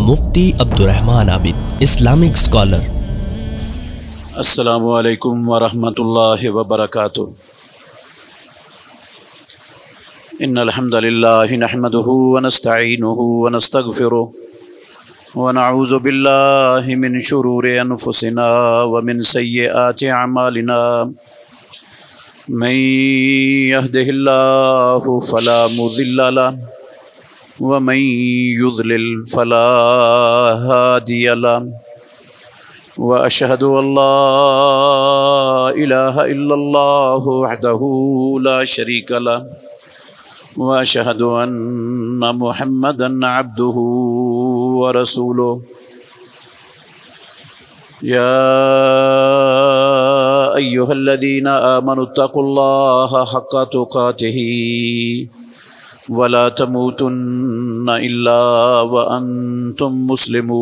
مفتی عبدالرحمن عابد، Islamic scholar. السلام علیکم ورحمۃ اللہ وبرکاتہ۔ ان الحمد للہ نحمده ونستعینه ونستغفره ونعوذ باللہ من شرور انفسنا ومن سیئات اعمالنا، من يهده اللہ فلا مضل له ومن يضلل فلا هادي له، وأشهد أن لا إله إلا الله وحده لا شريك له، وأشهد أن محمدا عبده ورسوله۔ يا أيها الذين آمنوا اتقوا الله حق تقاته ولا تموتن إلا وأنتم مسلمون۔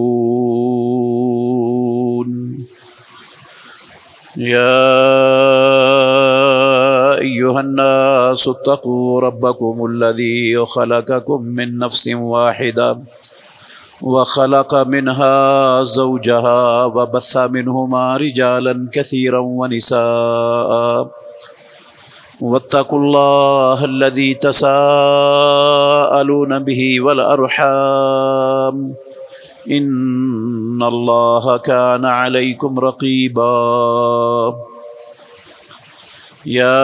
يا أيها الناس اتقوا ربكم الذي خلقكم من نفس واحدة وخلق منها زوجها وبث منهما رجالا كثيرا ونساء، واتقوا الله الذي تساءلون به والأرحام إن الله كان عليكم رقيبا۔ يا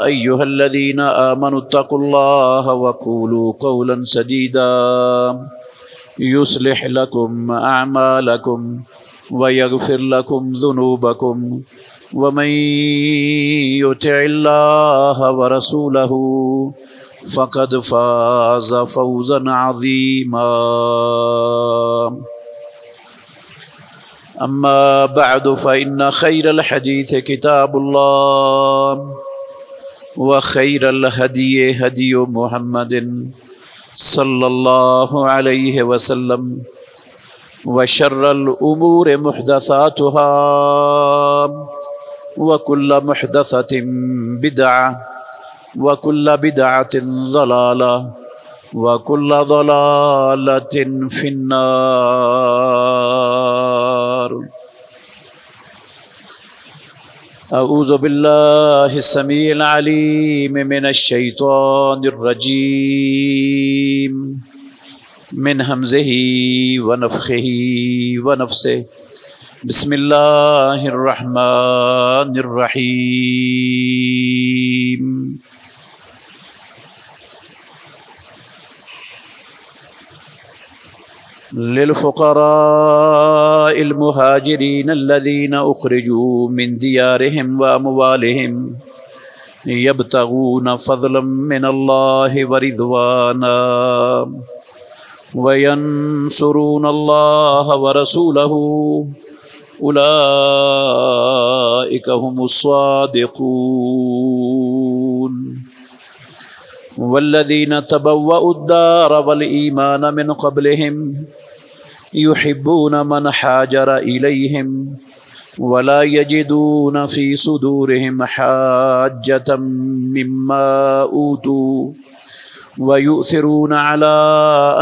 أيها الذين آمنوا اتقوا الله وقولوا قولا سديدا يصلح لكم أعمالكم ويغفر لكم ذنوبكم، ومن يطع الله ورسوله فقد فاز فوزا عظيما۔ أما بعد فإن خير الحديث كتاب الله، وخير الهدي هدي محمد صلى الله عليه وسلم، وشر الأمور محدثاتها، وكل محدثة بدعة، وكل بدعة ضلالة، وكل ضلالة في النار۔ أعوذ بالله السميع العليم من الشيطان الرجيم، من همزه ونفخه ونفسه، بسم اللہ الرحمن الرحیم۔ للفقراء المہاجرین الذین اخرجوا من دیارہم واموالہم یبتغون فضلا من اللہ ورضوانا وینصرون اللہ ورسولہ اولئک هم الصادقون۔ والذین تبوأوا الدار والایمان من قبلہم يحبون من حاجر إليهم ولا يجدون في صدورهم حاجة مما أوتوا ويؤثرون على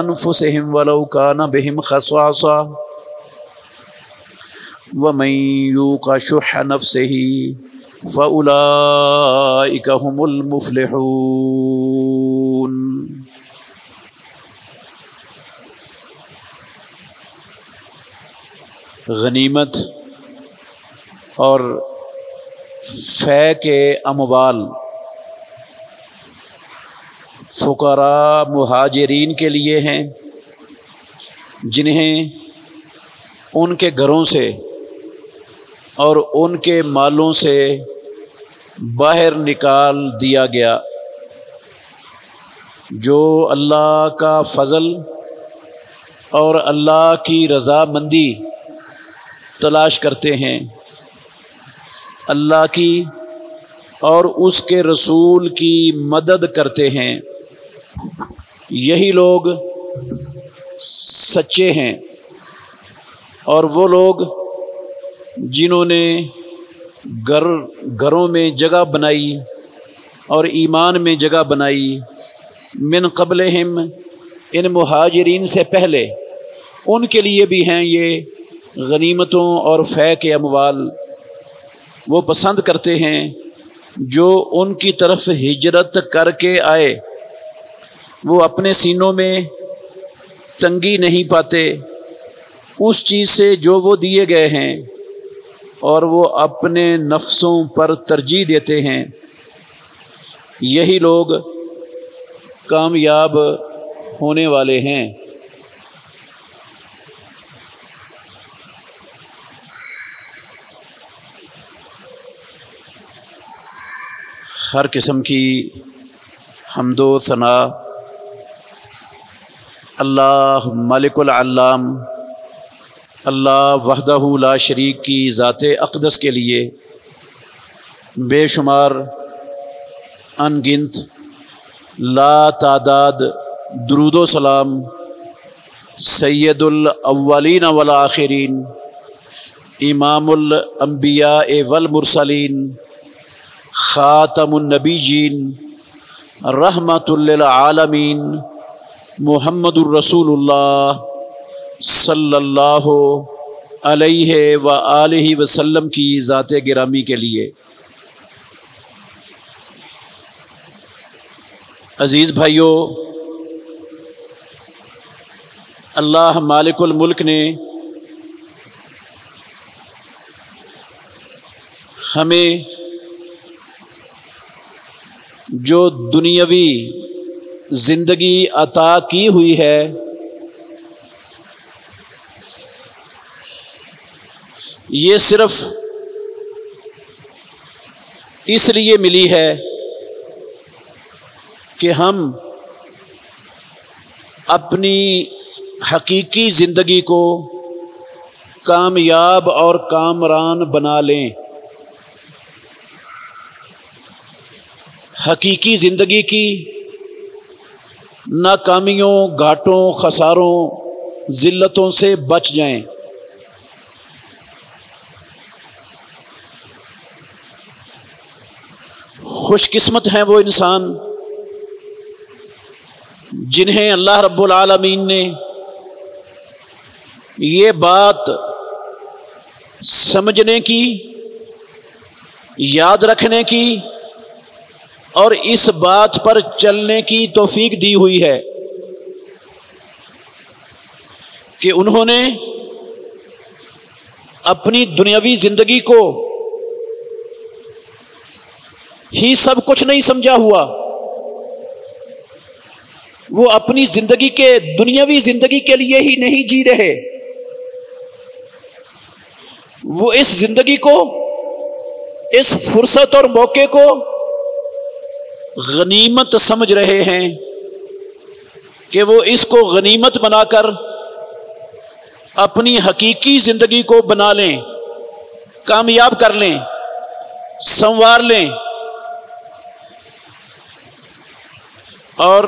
أنفسهم ولو كان بهم خصاصة ومن يوق شح نفسه فأولئك هم المفلحون۔ غنیمت اور فے کے اموال فقراء مہاجرین کے لیے ہیں، جنہیں ان کے گھروں سے اور ان کے مالوں سے باہر نکال دیا گیا، جو اللہ کا فضل اور اللہ کی رضامندی تلاش کرتے ہیں، اللہ کی اور اس کے رسول کی مدد کرتے ہیں، یہی لوگ سچے ہیں۔ اور وہ لوگ جنہوں نے گھروں میں جگہ بنائی اور ایمان میں جگہ بنائی، من قبلہم ان مہاجرین سے پہلے ان کے لیے بھی ہیں یہ غنیمتوں اور فے کے اموال۔ وہ پسند کرتے ہیں جو ان کی طرف ہجرت کر کے آئے، وہ اپنے سینوں میں تنگی نہیں پاتے اس چیز سے جو وہ دیے گئے ہیں، اور وہ اپنے نفسوں پر ترجیح دیتے ہیں۔ یہی لوگ کامیاب ہونے والے ہیں۔ ہر قسم کی حمد و ثنا اللہ مالک العلام، اللہ وحدہ لا شریک کی ذات اقدس کے لیے بے شمار ان گنت لا تعداد درود و سلام سید الاولین والآخرین، امام الانبیاء والمرسلین، خاتم النبیین، رحمت للعالمین، محمد الرسول اللہ صلی اللہ علیہ وآلہ وسلم کی ذات گرامی کے لیے۔ عزیز بھائیو، اللہ مالک الملک نے ہمیں جو دنیاوی زندگی عطا کی ہوئی ہے، یہ صرف اس لیے ملی ہے کہ ہم اپنی حقیقی زندگی کو کامیاب اور کامران بنا لیں۔ حقیقی زندگی کی ناکامیوں، گھاٹوں، خساروں، ذلتوں سے بچ جائیں۔ خوش قسمت ہیں وہ انسان جنہیں اللہ رب العالمین نے یہ بات سمجھنے کی، یاد رکھنے کی اور اس بات پر چلنے کی توفیق دی ہوئی ہے کہ انہوں نے اپنی دنیاوی زندگی کو ہی سب کچھ نہیں سمجھا ہوا، وہ اپنی زندگی کے دنیاوی زندگی کے لیے ہی نہیں جی رہے، وہ اس زندگی کو، اس فرصت اور موقع کو غنیمت سمجھ رہے ہیں کہ وہ اس کو غنیمت بنا کر اپنی حقیقی زندگی کو بنا لیں، کامیاب کر لیں، سنوار لیں۔ اور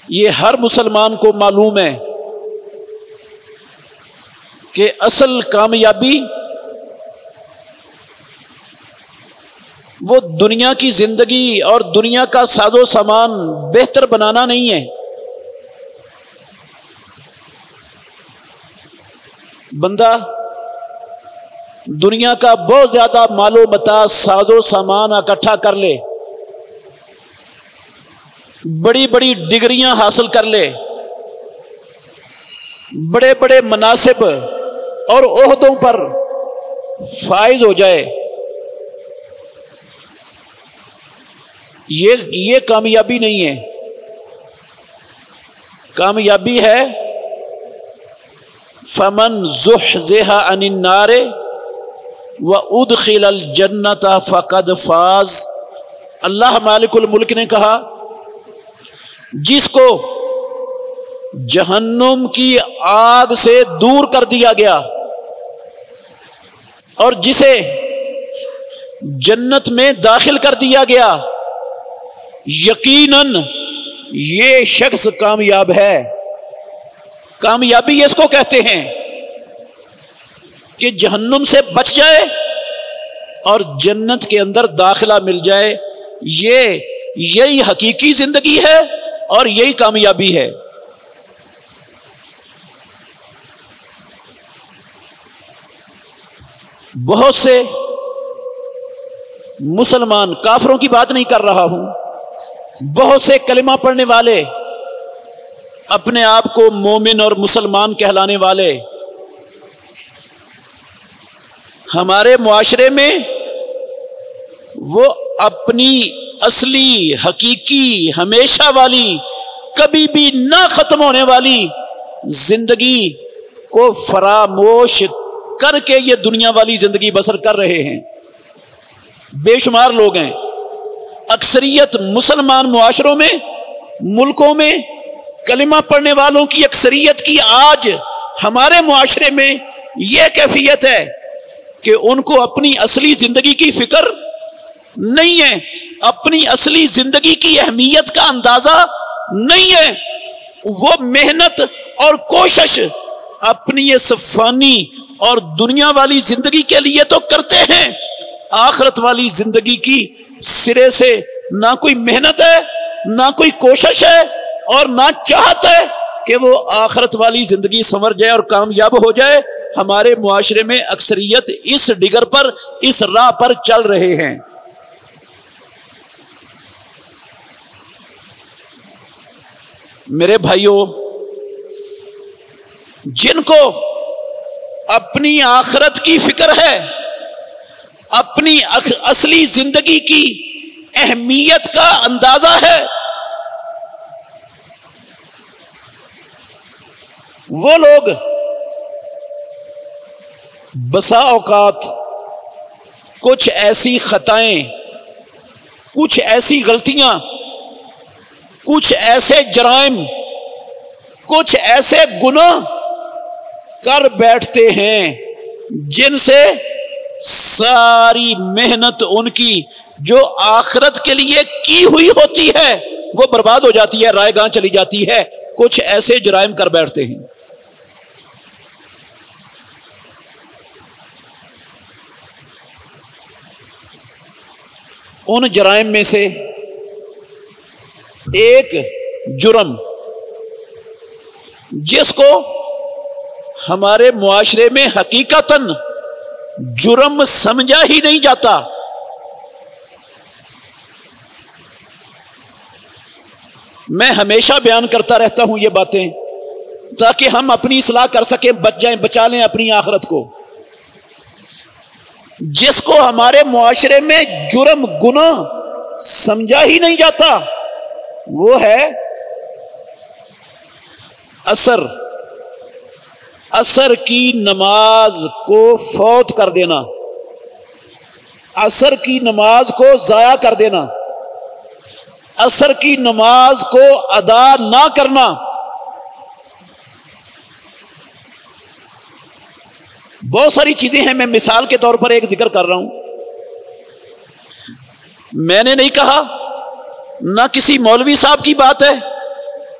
یہ ہر مسلمان کو معلوم ہے کہ اصل کامیابی وہ دنیا کی زندگی اور دنیا کا ساز و سامان بہتر بنانا نہیں ہے۔ بندہ دنیا کا بہت زیادہ مال و متاع، ساز و سامان اکٹھا کر لے، بڑی بڑی ڈگریاں حاصل کر لے، بڑے بڑے مناصب اور عہدوں پر فائز ہو جائے، یہ کامیابی نہیں ہے۔ کامیابی ہے فمن زحزح عن النار وادخل الجنۃ فقد فاز۔ اللہ مالک الملک نے کہا جس کو جہنم کی آگ سے دور کر دیا گیا اور جسے جنت میں داخل کر دیا گیا، یقیناً یہ شخص کامیاب ہے۔ کامیابی اس کو کہتے ہیں کہ جہنم سے بچ جائے اور جنت کے اندر داخلہ مل جائے، یہی حقیقی زندگی ہے اور یہی کامیابی ہے۔ بہت سے مسلمان، کافروں کی بات نہیں کر رہا ہوں، بہت سے کلمہ پڑھنے والے، اپنے آپ کو مومن اور مسلمان کہلانے والے، ہمارے معاشرے میں وہ اپنی اصلی، حقیقی، ہمیشہ والی، کبھی بھی نہ ختم ہونے والی زندگی کو فراموش کر کے یہ دنیا والی زندگی بسر کر رہے ہیں۔ بے شمار لوگ ہیں، اکثریت مسلمان معاشروں میں، ملکوں میں کلمہ پڑھنے والوں کی اکثریت کی آج ہمارے معاشرے میں یہ کیفیت ہے کہ ان کو اپنی اصلی زندگی کی فکر نہیں ہے، اپنی اصلی زندگی کی اہمیت کا اندازہ نہیں ہے۔ وہ محنت اور کوشش اپنی اس فانی اور دنیا والی زندگی کے لیے تو کرتے ہیں، آخرت والی زندگی کی سرے سے نہ کوئی محنت ہے، نہ کوئی کوشش ہے، اور نہ چاہت ہے کہ وہ آخرت والی زندگی سنور جائے اور کامیاب ہو جائے۔ ہمارے معاشرے میں اکثریت اس ڈگر پر، اس راہ پر چل رہے ہیں۔ میرے بھائیوں، جن کو اپنی آخرت کی فکر ہے، اپنی اصلی زندگی کی اہمیت کا اندازہ ہے، وہ لوگ بسا اوقات کچھ ایسی خطائیں، کچھ ایسی غلطیاں، کچھ ایسے جرائم، کچھ ایسے گناہ کر بیٹھتے ہیں جن سے ساری محنت ان کی جو آخرت کے لیے کی ہوئی ہوتی ہے وہ برباد ہو جاتی ہے، رائے گاں چلی جاتی ہے۔ کچھ ایسے جرائم کر بیٹھتے ہیں۔ ان جرائم میں سے ایک جرم جس کو ہمارے معاشرے میں حقیقتاً جرم سمجھا ہی نہیں جاتا، میں ہمیشہ بیان کرتا رہتا ہوں یہ باتیں تاکہ ہم اپنی اصلاح کر سکیں، بچ جائیں، بچا لیں اپنی آخرت کو۔ جس کو ہمارے معاشرے میں جرم، گناہ سمجھا ہی نہیں جاتا، وہ ہے عصر کی نماز کو فوت کر دینا، عصر کی نماز کو ضائع کر دینا، عصر کی نماز کو ادا نہ کرنا۔ بہت ساری چیزیں ہیں، میں مثال کے طور پر ایک ذکر کر رہا ہوں۔ میں نے نہیں کہا، نہ کسی مولوی صاحب کی بات ہے،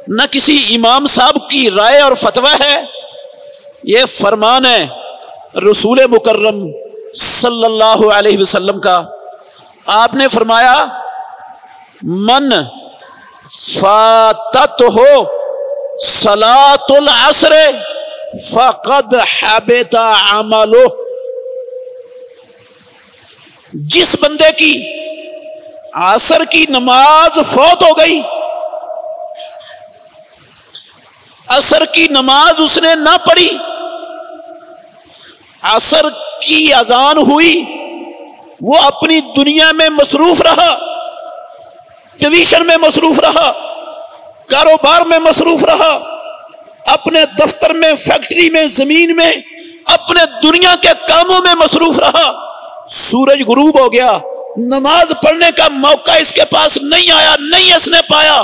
نہ کسی امام صاحب کی رائے اور فتویٰ ہے، یہ فرمان ہے رسول مکرم صلی اللہ علیہ وسلم کا۔ آپ نے فرمایا من فاتتہ صلاۃ العصر فقد حبط عملہ، جس بندے کی عصر کی نماز فوت ہو گئی، عصر کی نماز اس نے نہ پڑھی، عصر کی اذان ہوئی، وہ اپنی دنیا میں مصروف رہا، ٹیوشن میں مصروف رہا، کاروبار میں مصروف رہا، اپنے دفتر میں، فیکٹری میں، زمین میں، اپنے دنیا کے کاموں میں مصروف رہا۔ سورج غروب ہو گیا، نماز پڑھنے کا موقع اس کے پاس نہیں آیا، نہیں اس نے پایا،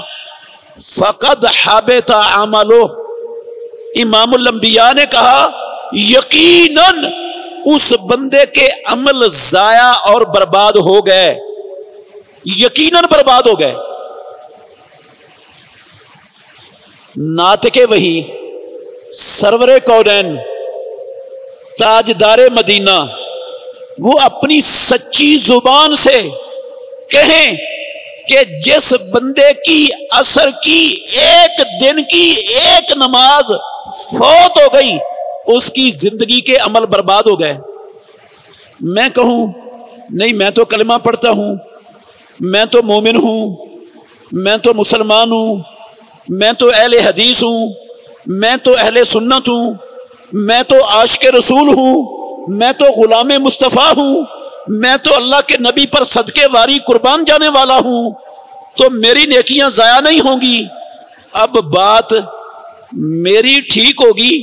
فقد حبط عملہ۔ امام الانبیاء نے کہا یقیناً اس بندے کے عمل ضائع اور برباد ہو گئے، یقیناً برباد ہو گئے۔ ناطق وحی سرور کونین تاجدار مدینہ وہ اپنی سچی زبان سے کہیں کہ جس بندے کی عصر کی ایک دن کی ایک نماز فوت ہو گئی اس کی زندگی کے عمل برباد ہو گئے. میں کہوں نہیں میں تو کلمہ پڑھتا ہوں، میں تو مومن ہوں، میں تو مسلمان ہوں، میں تو اہل حدیث ہوں، میں تو اہل سنت ہوں، میں تو عاشق رسول ہوں، میں تو غلام مصطفیٰ ہوں، میں تو اللہ کے نبی پر صدقے واری قربان جانے والا ہوں، تو میری نیکیاں ضائع نہیں ہوں گی. اب بات میری ٹھیک ہوگی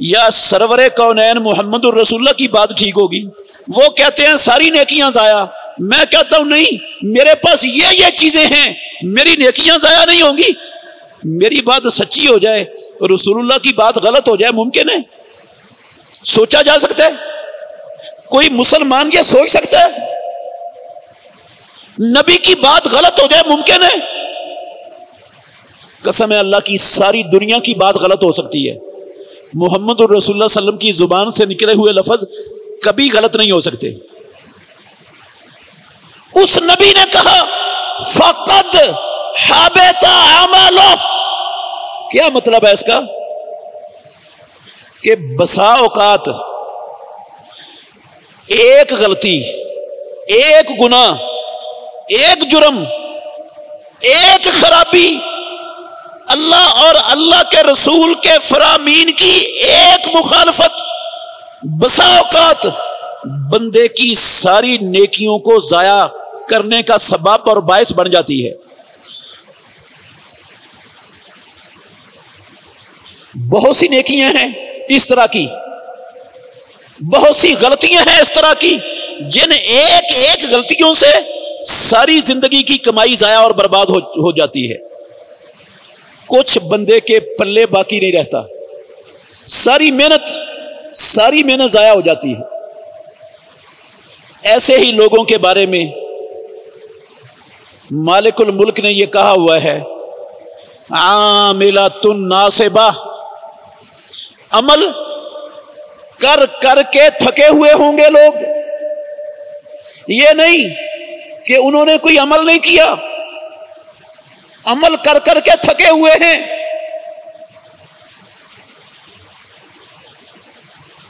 یا سرور کونین محمد الرسول اللہ کی بات ٹھیک ہوگی؟ وہ کہتے ہیں ساری نیکیاں ضائع، میں کہتا ہوں نہیں، میرے پاس یہ چیزیں ہیں، میری نیکیاں ضائع نہیں ہوں گی. میری بات سچی ہو جائے، رسول اللہ کی بات غلط ہو جائے، ممکن ہے؟ سوچا جا سکتا ہے؟ کوئی مسلمان یہ سوچ سکتا ہے؟ نبی کی بات غلط ہو جائے ممکن ہے؟ قسم اللہ کی ساری دنیا کی بات غلط ہو سکتی ہے، محمد الرسول اللہ صلی اللہ علیہ وسلم کی زبان سے نکلے ہوئے لفظ کبھی غلط نہیں ہو سکتے. اس نبی نے کہا فقد حبط عملہ. کیا مطلب ہے اس کا؟ کہ بسا اوقات ایک غلطی، ایک گناہ، ایک جرم، ایک خرابی، اللہ اور اللہ کے رسول کے فرامین کی ایک مخالفت بسا اوقات بندے کی ساری نیکیوں کو ضائع کرنے کا سبب اور باعث بن جاتی ہے. بہت سی نیکیاں ہیں اس طرح کی، بہت سی غلطیاں ہیں اس طرح کی، جن ایک ایک غلطیوں سے ساری زندگی کی کمائی ضائع اور برباد ہو جاتی ہے. کچھ بندے کے پلے باقی نہیں رہتا، ساری محنت ضائع ہو جاتی ہے. ایسے ہی لوگوں کے بارے میں مالک الملک نے یہ کہا ہوا ہے عاملۃ ناصبہ، عمل کر کر کے تھکے ہوئے ہوں گے لوگ. یہ نہیں کہ انہوں نے کوئی عمل نہیں کیا، عمل کر کر کے تھکے ہوئے ہیں.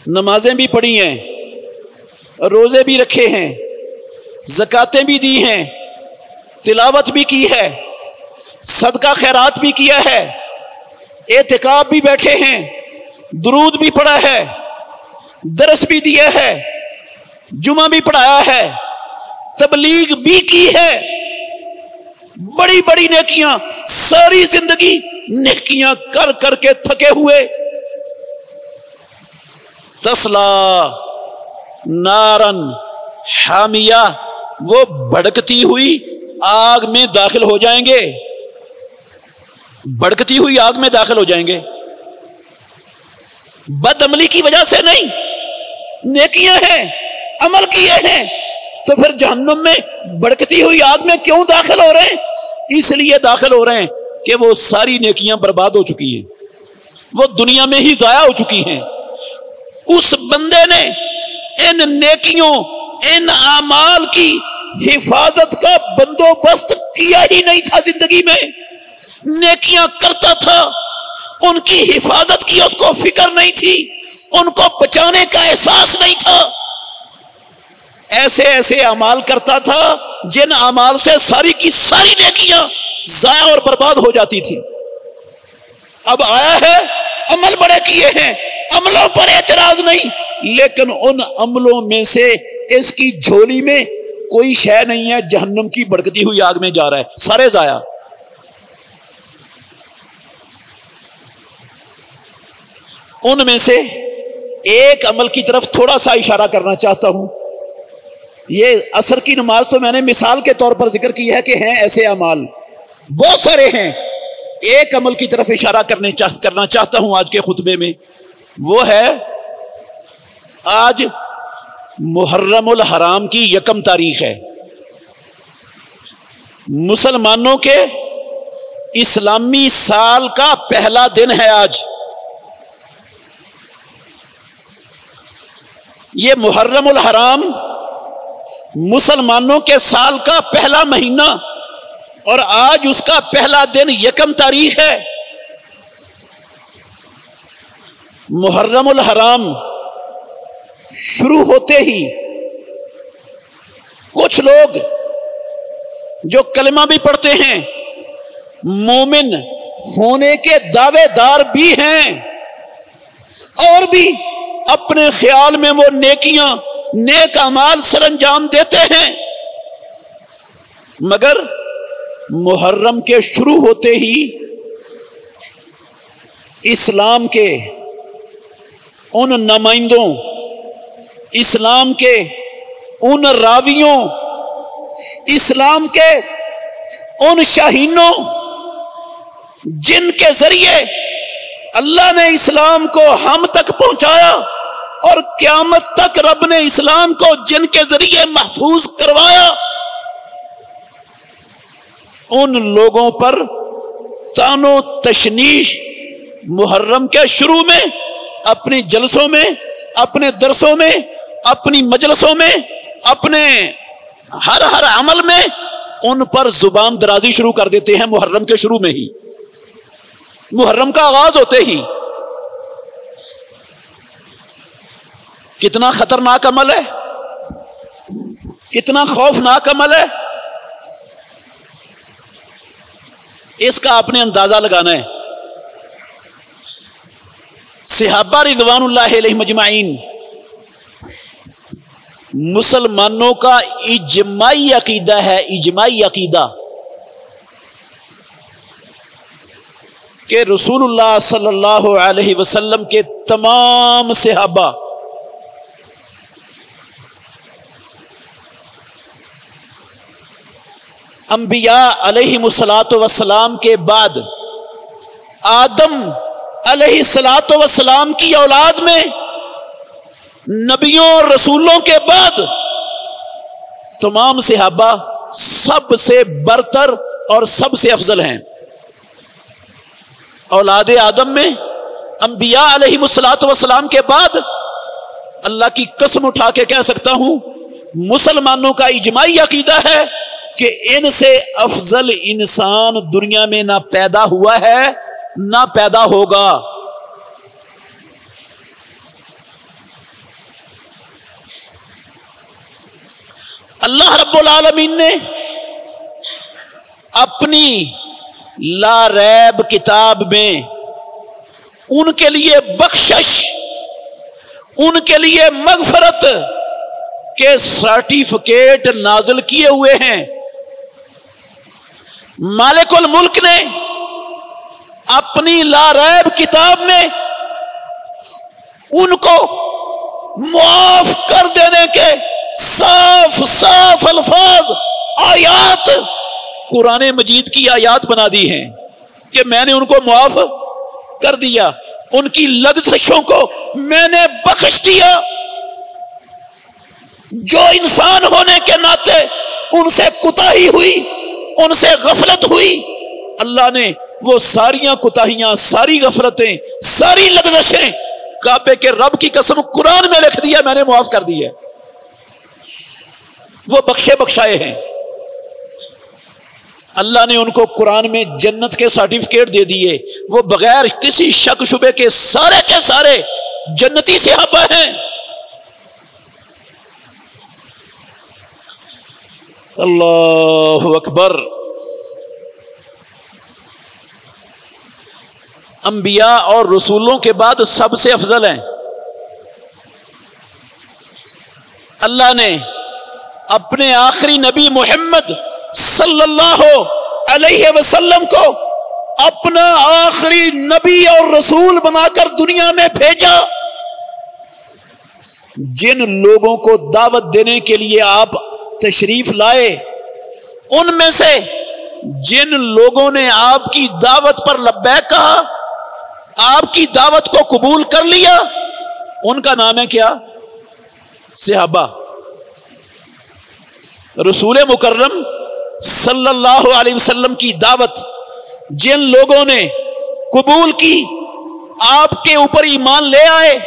نمازیں بھی پڑھی ہیں، روزے بھی رکھے ہیں، زکاتیں بھی دی ہیں، تلاوت بھی کی ہے، صدقہ خیرات بھی کیا ہے، اعتکاف بھی بیٹھے ہیں، درود بھی پڑھا ہے، درس بھی دیا ہے، جمعہ بھی پڑھایا ہے، تبلیغ بھی کی ہے. بڑی بڑی نیکیاں، ساری زندگی نیکیاں کر کر کے تھکے ہوئے. تسلا نارن حامیہ، وہ بھڑکتی ہوئی آگ میں داخل ہو جائیں گے، بھڑکتی ہوئی آگ میں داخل ہو جائیں گے. بد عملی کی وجہ سے نہیں، نیکیاں ہیں، عمل کیے ہیں، تو پھر جہنم میں بھڑکتی ہوئی آگ میں کیوں داخل ہو رہے ہیں؟ اس لیے داخل ہو رہے ہیں کہ وہ ساری نیکیاں برباد ہو چکی ہیں، وہ دنیا میں ہی ضائع ہو چکی ہیں. اس بندے نے ان نیکیوں، ان اعمال کی حفاظت کا بندوبست کیا ہی نہیں تھا. زندگی میں نیکیاں کرتا تھا، ان کی حفاظت کی اس کو فکر نہیں تھی، ان کو بچانے کا احساس نہیں تھا. ایسے ایسے اعمال کرتا تھا جن اعمال سے ساری کی ساری نیکیاں ضائع اور برباد ہو جاتی تھی. اب آیا ہے، عمل بڑے کیے ہیں، عملوں پر اعتراض نہیں، لیکن ان عملوں میں سے اس کی جھولی میں کوئی شے نہیں ہے، جہنم کی بھڑکتی ہوئی آگ میں جا رہا ہے، سارے ضائع. ان میں سے ایک عمل کی طرف تھوڑا سا اشارہ کرنا چاہتا ہوں. یہ عصر کی نماز تو میں نے مثال کے طور پر ذکر کی ہے کہ ہیں ایسے اعمال بہت سارے ہیں. ایک عمل کی طرف اشارہ کرنا چاہتا ہوں آج کے خطبے میں. وہ ہے آج محرم الحرام کی 1 تاریخ ہے، مسلمانوں کے اسلامی سال کا پہلا دن ہے. آج یہ محرم الحرام مسلمانوں کے سال کا پہلا مہینہ اور آج اس کا پہلا دن 1 تاریخ ہے. محرم الحرام شروع ہوتے ہی کچھ لوگ جو کلمہ بھی پڑھتے ہیں، مومن ہونے کے دعوے دار بھی ہیں، اور بھی اپنے خیال میں وہ نیکیاں، نیک اعمال سر انجام دیتے ہیں، مگر محرم کے شروع ہوتے ہی اسلام کے ان نمائندوں، اسلام کے ان راویوں، اسلام کے ان شاہینوں جن کے ذریعے اللہ نے اسلام کو ہم تک پہنچایا اور قیامت تک رب نے اسلام کو جن کے ذریعے محفوظ کروایا، ان لوگوں پر طعن و تشنیش محرم کے شروع میں اپنی جلسوں میں، اپنے درسوں میں، اپنی مجلسوں میں، اپنے ہر عمل میں ان پر زبان درازی شروع کر دیتے ہیں. محرم کے شروع میں ہی، محرم کا آغاز ہوتے ہی. کتنا خطرناک عمل ہے، کتنا خوفناک عمل ہے، اس کا آپ نے اندازہ لگانا ہے. صحابہ رضوان اللہ علیہ مجمعین، مسلمانوں کا اجماعی عقیدہ ہے، اجماعی عقیدہ، کہ رسول اللہ صلی اللہ علیہ وسلم کے تمام صحابہ انبیاء علیہم الصلاۃ والسلام کے بعد آدم علیہ الصلاۃ والسلام کی اولاد میں نبیوں اور رسولوں کے بعد تمام صحابہ سب سے برتر اور سب سے افضل ہیں. اولاد آدم میں انبیاء علیہم الصلاۃ والسلام کے بعد اللہ کی قسم اٹھا کے کہہ سکتا ہوں مسلمانوں کا اجماعی عقیدہ ہے کہ ان سے افضل انسان دنیا میں نہ پیدا ہوا ہے نہ پیدا ہوگا. اللہ رب العالمین نے اپنی لا ریب کتاب میں ان کے لیے بخشش، ان کے لیے مغفرت کے سرٹیفکیٹ نازل کیے ہوئے ہیں. مالک الملک نے اپنی لا ریب کتاب میں ان کو معاف کر دینے کے صاف صاف الفاظ، آیات، قرآن مجید کی آیات بنا دی ہیں کہ میں نے ان کو معاف کر دیا، ان کی لغزشوں کو میں نے بخش دیا. جو انسان ہونے کے ناطے ان سے کوتاہی ہوئی، ان سے غفلت ہوئی، اللہ نے وہ ساریاں کوتاہیاں، ساری غفلتیں، ساری لغزشیں کعبے کے رب کی قسم قرآن میں لکھ دیا، میں نے معاف کر دی ہے. وہ بخشے بخشائے ہیں. اللہ نے ان کو قرآن میں جنت کے سرٹیفکیٹ دے دیے، وہ بغیر کسی شک شبے کے سارے جنتی صحابہ ہیں. اللہ اکبر. انبیاء اور رسولوں کے بعد سب سے افضل ہیں. اللہ نے اپنے آخری نبی محمد صلی اللہ علیہ وسلم کو اپنا آخری نبی اور رسول بنا کر دنیا میں بھیجا. جن لوگوں کو دعوت دینے کے لیے آپ تشریف لائے، ان میں سے جن لوگوں نے آپ کی دعوت پر لبیک کہا، آپ کی دعوت کو قبول کر لیا، ان کا نام ہے کیا؟ صحابہ. رسول مکرم صلی اللہ علیہ وسلم کی دعوت جن لوگوں نے قبول کی، آپ کے اوپر ایمان لے آئے،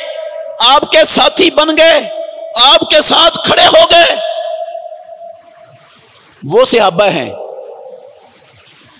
آپ کے ساتھی بن گئے، آپ کے ساتھ کھڑے ہو گئے، وہ صحابہ ہیں.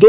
2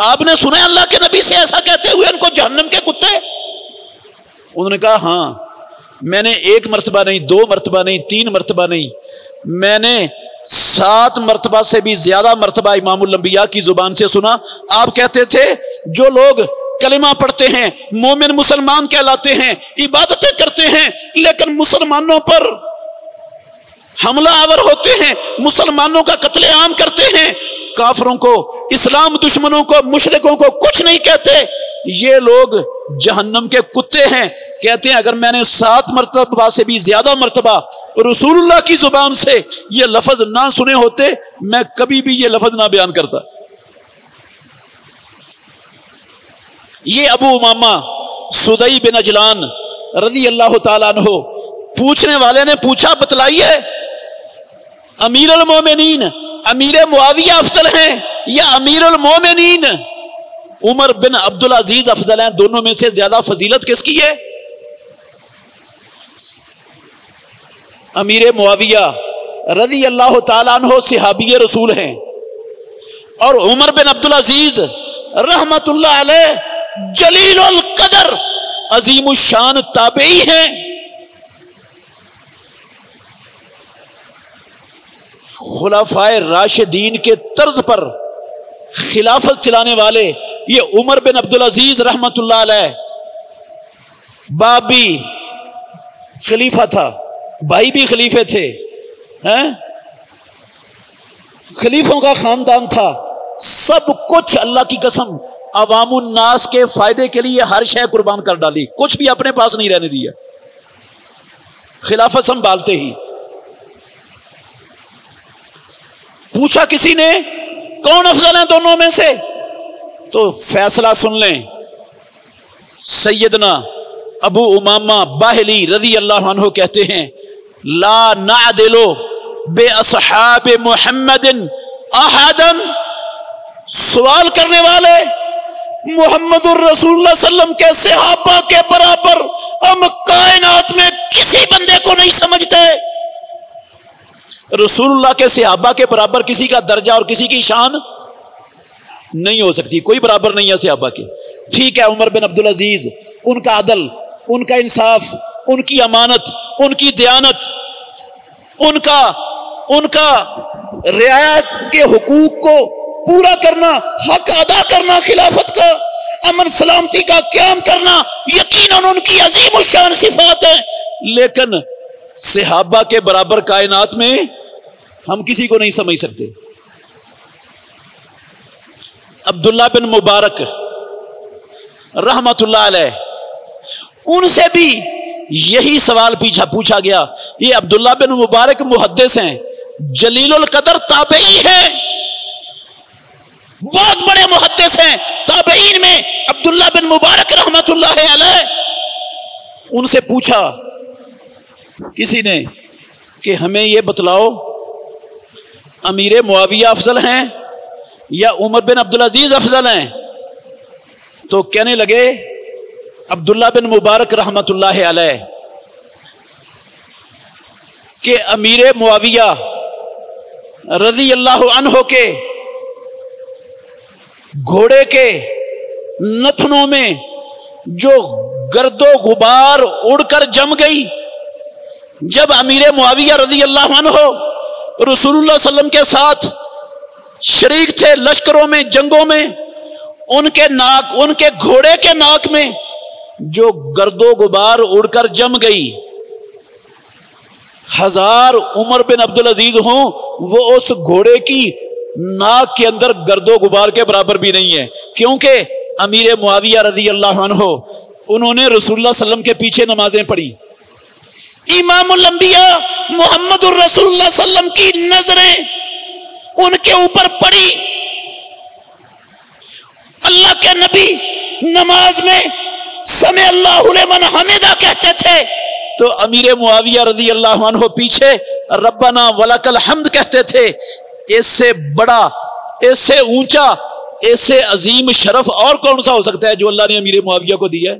آپ نے سنا اللہ کے نبی سے ایسا کہتے ہوئے ان کو جہنم کے کتے؟ انہوں نے کہا ہاں، میں نے 1 مرتبہ نہیں، 2 مرتبہ نہیں، 3 مرتبہ نہیں، میں نے 7 مرتبہ سے بھی زیادہ مرتبہ امام الانبیاء کی زبان سے سنا۔ آپ کہتے تھے جو لوگ کلمہ پڑھتے ہیں، مومن مسلمان کہلاتے ہیں، عبادتیں کرتے ہیں، لیکن مسلمانوں پر حملہ آور ہوتے ہیں، مسلمانوں کا قتل عام کرتے ہیں، کافروں کو، اسلام دشمنوں کو، مشرکوں کو کچھ نہیں کہتے، یہ لوگ جہنم کے کتے ہیں۔ کہتے ہیں اگر میں نے 7 مرتبہ سے بھی زیادہ مرتبہ رسول اللہ کی زبان سے یہ لفظ نہ سنے ہوتے، میں کبھی بھی یہ لفظ نہ بیان کرتا۔ یہ ابو امامہ سدئی بن اجلان رضی اللہ تعالیٰ عنہ، پوچھنے والے نے پوچھا بتلائیے امیر المومنین امیر معاویہ افضل ہیں یا امیر المومنین عمر بن عبدالعزیز افضل ہیں؟ دونوں میں سے زیادہ فضیلت کس کی ہے؟ امیر معاویہ رضی اللہ تعالیٰ عنہ صحابی رسول ہیں، اور عمر بن عبدالعزیز رحمت اللہ علیہ جلیل القدر عظیم الشان تابعی ہیں۔ خلفائے راشدین کے طرز پر خلافت چلانے والے یہ عمر بن عبدالعزیز رحمت اللہ علیہ، باپ بھی خلیفہ تھا، بھائی بھی خلیفے تھے، خلیفوں کا خاندان تھا، سب کچھ اللہ کی قسم عوام الناس کے فائدے کے لیے ہر شے قربان کر ڈالی، کچھ بھی اپنے پاس نہیں رہنے دیا، خلافت سنبھالتے ہی۔ پوچھا کسی نے کون افضل ہیں دونوں میں سے، تو فیصلہ سن لیں، سیدنا ابو امامہ باہلی رضی اللہ عنہ کہتے ہیں لا نعدل بے اصحاب محمد احدا، سوال کرنے والے محمد الرسول اللہ صلی اللہ علیہ وسلم کے صحابہ کے برابر ہم کائنات میں کسی بندے کو نہیں سمجھتے۔ رسول اللہ کے صحابہ کے برابر کسی کا درجہ اور کسی کی شان نہیں ہو سکتی، کوئی برابر نہیں ہے صحابہ کے۔ ٹھیک ہے، عمر بن عبدالعزیز، ان کا عدل، ان کا انصاف، ان کی امانت، ان کی دیانت، ان کا رعایت کے حقوق کو پورا کرنا، حق ادا کرنا، خلافت کا، امن سلامتی کا قیام کرنا، یقیناً ان کی عظیم الشان صفات ہے، لیکن صحابہ کے برابر کائنات میں ہم کسی کو نہیں سمجھ سکتے۔ عبداللہ بن مبارک رحمت اللہ علیہ، ان سے بھی یہی سوال پوچھا گیا۔ یہ عبداللہ بن مبارک محدث ہیں، جلیل القدر تابعی ہیں، بہت بڑے محدث ہیں، تابعین میں عبداللہ بن مبارک رحمت اللہ علیہ۔ ان سے پوچھا کسی نے کہ ہمیں یہ بتلاؤ امیر معاویہ افضل ہیں یا عمر بن عبدالعزیز افضل ہیں؟ تو کہنے لگے عبداللہ بن مبارک رحمت اللہ علیہ کہ امیر معاویہ رضی اللہ عنہ کے گھوڑے کے نتنوں میں جو گرد و غبار اڑ کر جم گئی، جب امیر معاویہ رضی اللہ عنہ رسول اللہ صلی اللہ علیہ وسلم کے ساتھ شریک تھے لشکروں میں، جنگوں میں، ان کے گھوڑے کے ناک میں جو گرد و غبار اڑ کر جم گئی، 1000 عمر بن عبدالعزیز ہوں، وہ اس گھوڑے کی ناک کے اندر گرد و غبار کے برابر بھی نہیں ہے، کیونکہ امیر معاویہ رضی اللہ عنہ انہوں نے رسول اللہ صلی اللہ علیہ وسلم کے پیچھے نمازیں پڑھی، امام الانبیاء محمد الرسول اللہ صلی اللہ علیہ وسلم کی نظریں ان کے اوپر پڑی، اللہ کے نبی نماز میں سمع اللہ لمن حمدہ کہتے تھے، تو امیر معاویہ رضی اللہ عنہ پیچھے ربنا ولک الحمد کہتے تھے۔ اس سے بڑا، اس سے اونچا، اس سے عظیم شرف اور کون سا ہو سکتا ہے جو اللہ نے امیر معاویہ کو دیا ہے؟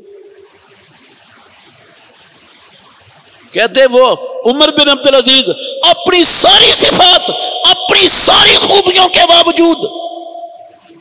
کہتے وہ عمر بن عبدالعزیز اپنی ساری صفات، اپنی ساری خوبیوں کے باوجود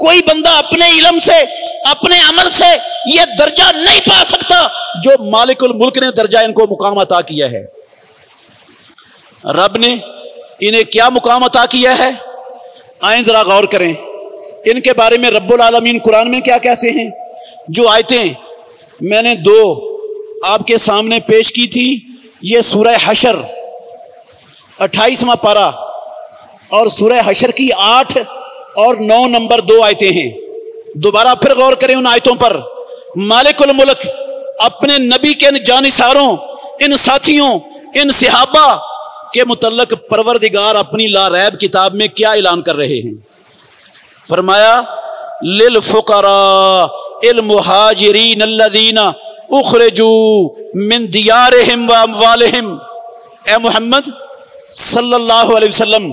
کوئی بندہ اپنے علم سے اپنے عمل سے یہ درجہ نہیں پا سکتا جو مالک الملک نے درجہ ان کو مقام عطا کیا ہے۔ رب نے انہیں کیا مقام عطا کیا ہے؟ آئیں ذرا غور کریں ان کے بارے میں رب العالمین قرآن میں کیا کہتے ہیں۔ جو آیتیں میں نے 2 آپ کے سامنے پیش کی تھی، یہ سورہ حشر 28واں پارہ اور سورہ حشر کی 8 اور 9 نمبر 2 آیتیں ہیں۔ دوبارہ پھر غور کریں ان آیتوں پر۔ مالک الملک اپنے نبی کے ان جانثاروں، ان ساتھیوں، ان صحابہ کے متعلق پروردگار اپنی لا ریب کتاب میں کیا اعلان کر رہے ہیں؟ فرمایا للفقراء المہاجرین الذین اخرجوا من دیارہم واموالہم، اے محمد صلی اللہ علیہ وسلم،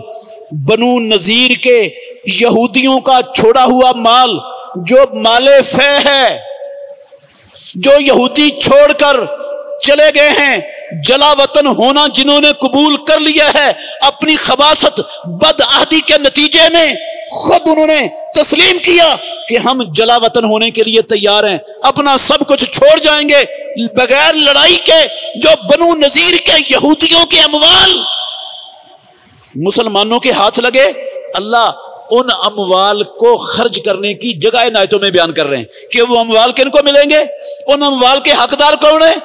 بنو نذیر کے یہودیوں کا چھوڑا ہوا مال جو مال فے ہے، جو یہودی چھوڑ کر چلے گئے ہیں، جلا وطن ہونا جنہوں نے قبول کر لیا ہے، اپنی خباثت بد عہدی کے نتیجے میں خود انہوں نے تسلیم کیا کہ ہم جلا وطن ہونے کے لیے تیار ہیں، اپنا سب کچھ چھوڑ جائیں گے بغیر لڑائی کے۔ جو بنو نذیر کے یہودیوں کے اموال مسلمانوں کے ہاتھ لگے، اللہ ان اموال کو خرچ کرنے کی جگہ ان آیتوں میں بیان کر رہے ہیں کہ وہ اموال کن کو ملیں گے، ان اموال کے حقدار کون ہیں؟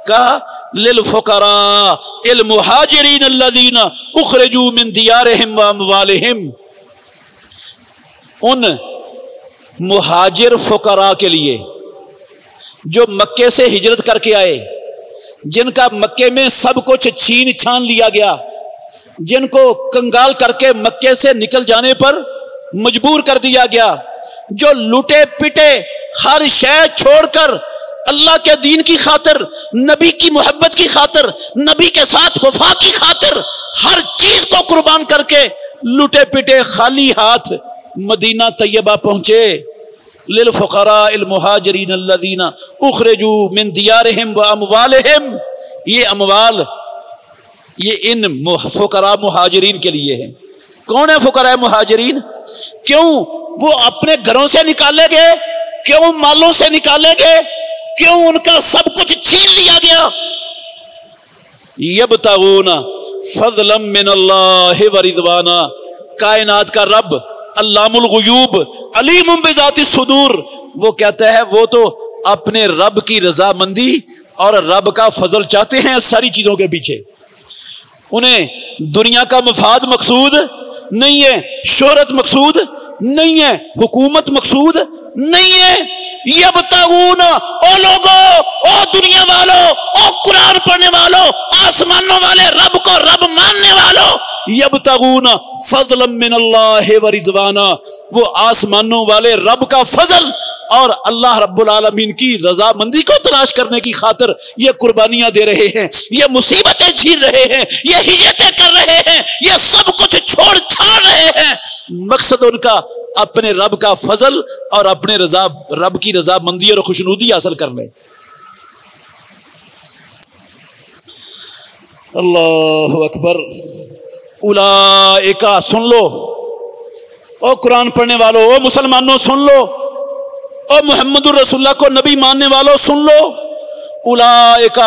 کہا للفقراء المہاجرین الذین اخرجوا من دیارہم واموالہم، ان مہاجر فقراء کے لیے جو مکے سے ہجرت کر کے آئے، جن کا مکے میں سب کچھ چھین چھان لیا گیا، جن کو کنگال کر کے مکے سے نکل جانے پر مجبور کر دیا گیا، جو لوٹے پٹے ہر شے چھوڑ کر اللہ کے دین کی خاطر، نبی کی محبت کی خاطر، نبی کے ساتھ وفا کی خاطر ہر چیز کو قربان کر کے لوٹے پٹے خالی ہاتھ مدینہ طیبہ پہنچے۔ للفقراء المہاجرین الذین اخرجوا من دیارہم واموالہم، یہ اموال یہ ان فقراء مہاجرین کے لیے ہے۔ کون ہے فقراء مہاجرین؟ کیوں وہ اپنے گھروں سے نکالے گئے؟ کیوں مالوں سے نکالے گئے؟ کیوں ان کا سب کچھ چھین لیا گیا؟ یبتغون فضلا من اللہ ورضوانا، کائنات کا رب علام الغیوب علیم بذات الصدور، وہ کہتا ہے وہ تو اپنے رب کی رضامندی اور رب کا فضل چاہتے ہیں ساری چیزوں کے پیچھے۔ انہیں دنیا کا مفاد مقصود نہیں ہے، شہرت مقصود نہیں ہے، حکومت مقصود نہیں ہے۔ یبتغون، او لوگو، او دنیا والو، او قرآن پڑھنے والو، آسمانوں والے رب کو رب ماننے والو، یبتغون فضلا من اللہ ورضوانا، وہ آسمانوں والے رب کا فضل اور اللہ رب العالمین کی رضامندی کو تلاش کرنے کی خاطر یہ قربانیاں دے رہے ہیں، یہ مصیبتیں جھیل رہے ہیں، یہ ہجرتیں کر رہے ہیں، یہ سب کچھ چھوڑ چھاڑ رہے ہیں۔ مقصد ان کا اپنے رب کا فضل اور اپنے رب کی رضامندی اور خوشنودی حاصل کر لیں۔ اللہ اکبر۔ اولئک، سن لو او قرآن پڑھنے والوں، او مسلمانوں سن لو، او محمد الرسول اللہ کو نبی ماننے والوں سن لو، اولئک،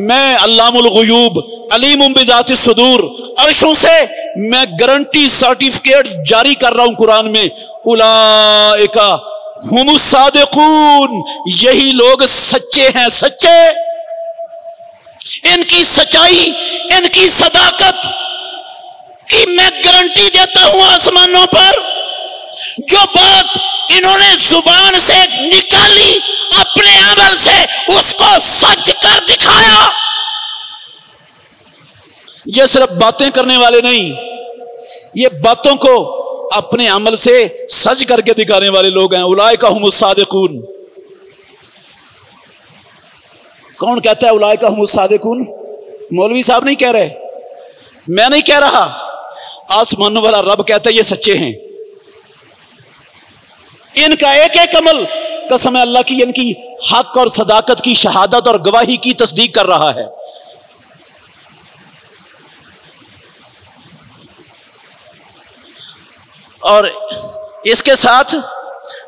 میں علام الغیوب علیم بذات الصدور، عرشوں سے میں گارنٹی سرٹیفکیٹ جاری کر رہا ہوں قرآن میں، اولئک ہم الصادقون، یہی لوگ سچے ہیں، سچے۔ ان کی سچائی، ان کی صداقت کی میں گارنٹی دیتا ہوں آسمانوں پر۔ جو بات انہوں نے زبان سے نکالی اپنے عمل سے اس کو سچ کر دکھایا۔ یہ صرف باتیں کرنے والے نہیں، یہ باتوں کو اپنے عمل سے سچ کر کے دکھانے والے لوگ ہیں۔ اولئک ہم الصادقون۔ کون کہتا ہے اولئک ہم الصادقون؟ مولوی صاحب نہیں کہہ رہے، میں نہیں کہہ رہا، آسمانوں والا رب کہتا ہے یہ سچے ہیں۔ ان کا ایک ایک عمل قسم اللہ کی ان کی حق اور صداقت کی شہادت اور گواہی کی تصدیق کر رہا ہے۔ اور اس کے ساتھ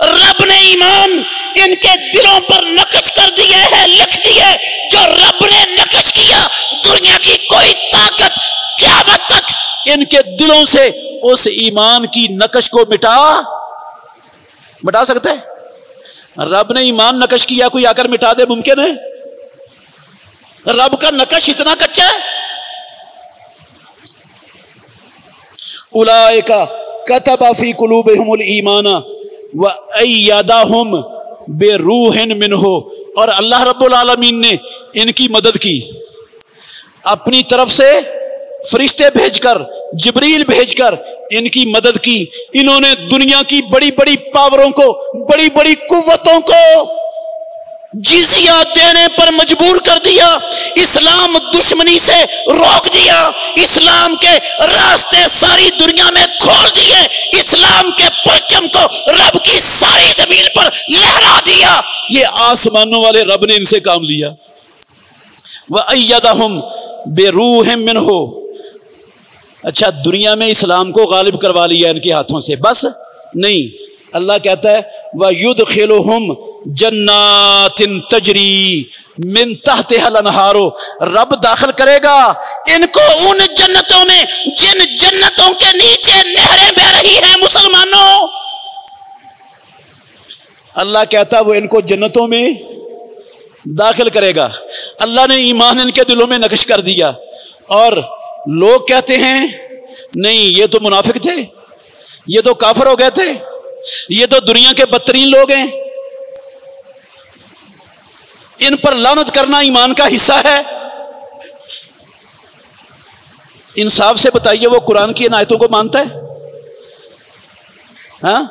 رب نے ایمان ان کے دلوں پر نقش کر دیے ہے، لکھ دیے۔ جو رب نے نقش کیا، دنیا کی کوئی طاقت قیامت تک ان کے دلوں سے اس ایمان کی نقش کو مٹا سکتا ہے؟ رب نے ایمان نقش کیا، کوئی آ کر مٹا دے ممکن ہے؟ رب کا نقش اتنا کچا ہے۔ اولئک کتب فی قلوبہم الایمان وایدہم بروح منہ، اور اللہ رب العالمین نے ان کی مدد کی، اپنی طرف سے فرشتے بھیج کر، جبریل بھیج کر ان کی مدد کی۔ انہوں نے دنیا کی بڑی بڑی پاوروں کو، بڑی بڑی قوتوں کو جزیہ دینے پر مجبور کر دیا، اسلام دشمنی سے روک دیا، اسلام کے راستے ساری دنیا میں کھول دیے، اسلام کے پرچم کو رب کی ساری زمین پر لہرا دیا۔ یہ آسمانوں والے رب نے ان سے کام لیا۔ وَأَيَّدَهُمْ بِرُوحٍ مِّنْهُ، اچھا دنیا میں اسلام کو غالب کروا لیا ان کے ہاتھوں سے، بس نہیں، اللہ کہتا ہے وَيُدْخِلُهُمْ جَنَّاتٍ تَجْرِي مِن تَحْتِهَا الْأَنْهَارُ، رب داخل کرے گا ان کو ان جنتوں میں جن جنتوں کے نیچے نہریں بہ رہی ہیں۔ مسلمانوں، اللہ کہتا ہے وہ ان کو جنتوں میں داخل کرے گا۔ اللہ نے ایمان ان کے دلوں میں نقش کر دیا، اور لوگ کہتے ہیں نہیں یہ تو منافق تھے، یہ تو کافر ہو گئے تھے، یہ تو دنیا کے بدترین لوگ ہیں، ان پر لعنت کرنا ایمان کا حصہ ہے۔ انصاف سے بتائیے وہ قرآن کی ان آیتوں کو مانتا ہے؟ ہاں،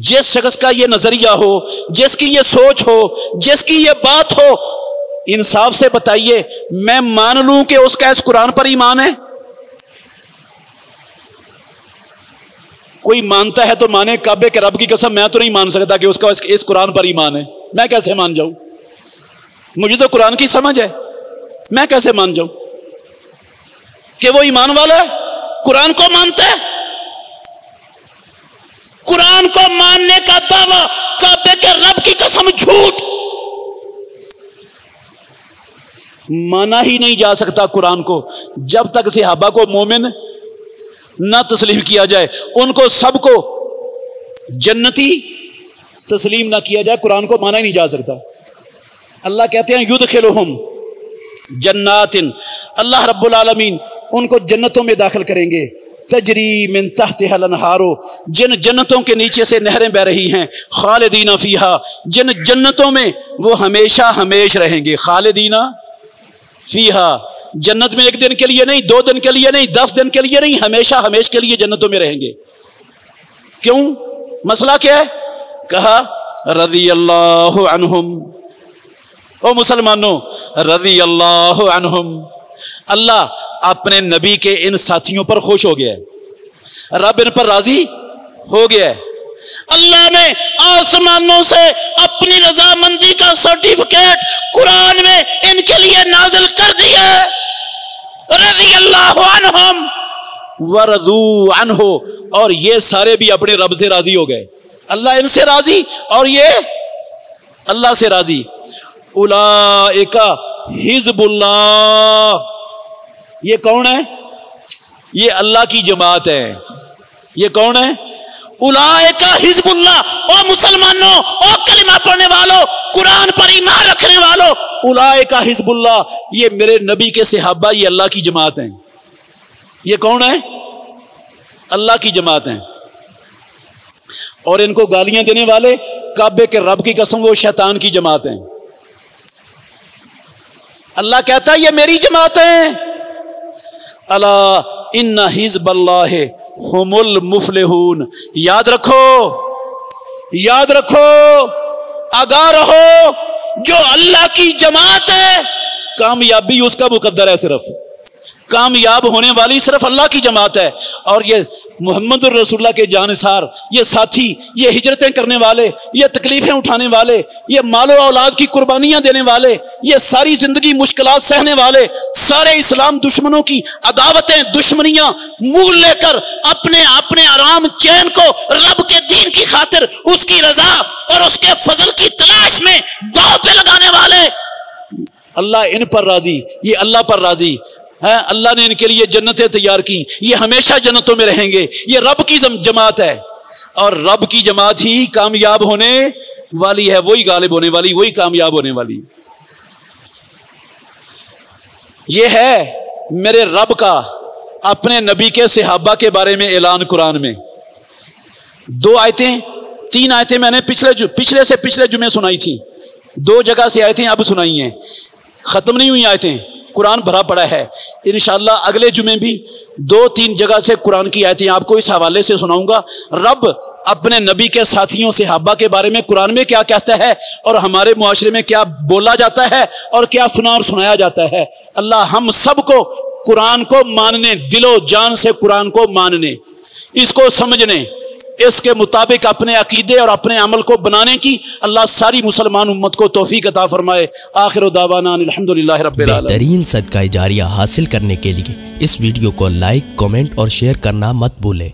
جس شخص کا یہ نظریہ ہو، جس کی یہ سوچ ہو، جس کی یہ بات ہو، انصاف سے بتائیے میں مان لوں کہ اس کا اس قرآن پر ایمان ہے؟ کوئی مانتا ہے تو مانے، کعبے کے رب کی قسم میں تو نہیں مان سکتا کہ اس کا اس قرآن پر ایمان ہے۔ میں کیسے مان جاؤں؟ مجھے تو قرآن کی سمجھ ہے، میں کیسے مان جاؤں کہ وہ ایمان والا ہے، قرآن کو مانتا ہے؟ قرآن کو ماننے کا دعویٰ کعبے کے رب کی قسم جھوٹ، مانا ہی نہیں جا سکتا قرآن کو جب تک صحابہ کو مومن نہ تسلیم کیا جائے، ان کو سب کو جنتی تسلیم نہ کیا جائے، قرآن کو مانا ہی نہیں جا سکتا۔ اللہ کہتے ہیں یدخلہم جنات، اللہ رب العالمین ان کو جنتوں میں داخل کریں گے، تجری من تحتها الانہار، جن جنتوں کے نیچے سے نہریں بہ رہی ہیں، خالدین فیہا، جن جنتوں میں وہ ہمیشہ ہمیش رہیں گے، خالدین فیہا، جنت میں ایک دن کے لیے نہیں، 2 دن کے لیے نہیں، 10 دن کے لیے نہیں، ہمیشہ ہمیش کے لیے جنتوں میں رہیں گے۔ کیوں؟ مسئلہ کیا ہے؟ کہا رضی اللہ عنہم، او مسلمانوں رضی اللہ عنہم، اللہ اپنے نبی کے ان ساتھیوں پر خوش ہو گیا ہے، رب ان پر راضی ہو گیا ہے۔ اللہ نے آسمانوں سے اپنی رضامندی کا سرٹیفکیٹ قرآن میں ان کے لیے نازل کر دیا ہے، رضی اللہ عنہم ورضوا عنہ، اور یہ سارے بھی اپنے رب سے راضی ہو گئے، اللہ ان سے راضی اور یہ اللہ سے راضی۔ اولئک حزب اللہ، یہ کون ہے؟ یہ اللہ کی جماعت ہے۔ یہ کون ہے؟ اولئک حزب اللہ، او مسلمانوں، او کلمہ پڑھنے والوں، قرآن پر ایمان رکھنے والوں، اولئک حزب اللہ، یہ میرے نبی کے صحابہ، یہ اللہ کی جماعت ہیں۔ یہ کون ہے؟ اللہ کی جماعت ہیں۔ اور ان کو گالیاں دینے والے کعبے کے رب کی قسم وہ شیطان کی جماعت ہیں۔ اللہ کہتا ہے یہ میری جماعت ہیں۔ الا ان حزب اللہ ہم المفلحون، یاد رکھو، یاد رکھو، آگاہ رہو، جو اللہ کی جماعت ہے کامیابی اس کا مقدر ہے، صرف کامیاب ہونے والی صرف اللہ کی جماعت ہے۔ اور یہ محمد الرسول اللہ کے جانثار، یہ ساتھی، یہ ہجرتیں کرنے والے، یہ تکلیفیں اٹھانے والے، یہ مال و اولاد کی قربانیاں دینے والے، یہ ساری زندگی مشکلات سہنے والے، سارے اسلام دشمنوں کی عداوتیں، دشمنیاں مول لے کر اپنے آرام چین کو رب کے دین کی خاطر اس کی رضا اور اس کے فضل کی تلاش میں دوڑ پہ لگانے والے، اللہ ان پر راضی، یہ اللہ پر راضی ہے، اللہ نے ان کے لیے جنتیں تیار کی، یہ ہمیشہ جنتوں میں رہیں گے، یہ رب کی جماعت ہے، اور رب کی جماعت ہی کامیاب ہونے والی ہے، وہی غالب ہونے والی، وہی کامیاب ہونے والی۔ یہ ہے میرے رب کا اپنے نبی کے صحابہ کے بارے میں اعلان قرآن میں۔ 2 آیتیں 3 آیتیں میں نے پچھلے جمعے سنائی تھی، 2 جگہ سے آیتیں اب سنائی ہیں، ختم نہیں ہوئی آیتیں، قرآن بھرا پڑا ہے۔ انشاءاللہ اگلے جمعے بھی 2-3 جگہ سے قرآن کی آیتیں آپ کو اس حوالے سے سناؤں گا، رب اپنے نبی کے ساتھیوں صحابہ کے بارے میں قرآن میں کیا کہتا ہے اور ہمارے معاشرے میں کیا بولا جاتا ہے اور کیا سنا اور سنایا جاتا ہے۔ اللہ ہم سب کو قرآن کو ماننے، دل و جان سے قرآن کو ماننے، اس کو سمجھنے، اس کے مطابق اپنے عقیدے اور اپنے عمل کو بنانے کی اللہ ساری مسلمان امت کو توفیق عطا فرمائے۔ آخر دعوانا الحمدللہ رب العالمین۔ بہترین صدقہ جاریہ حاصل کرنے کے لیے اس ویڈیو کو لائک، کمنٹ اور شیئر کرنا مت بھولیں۔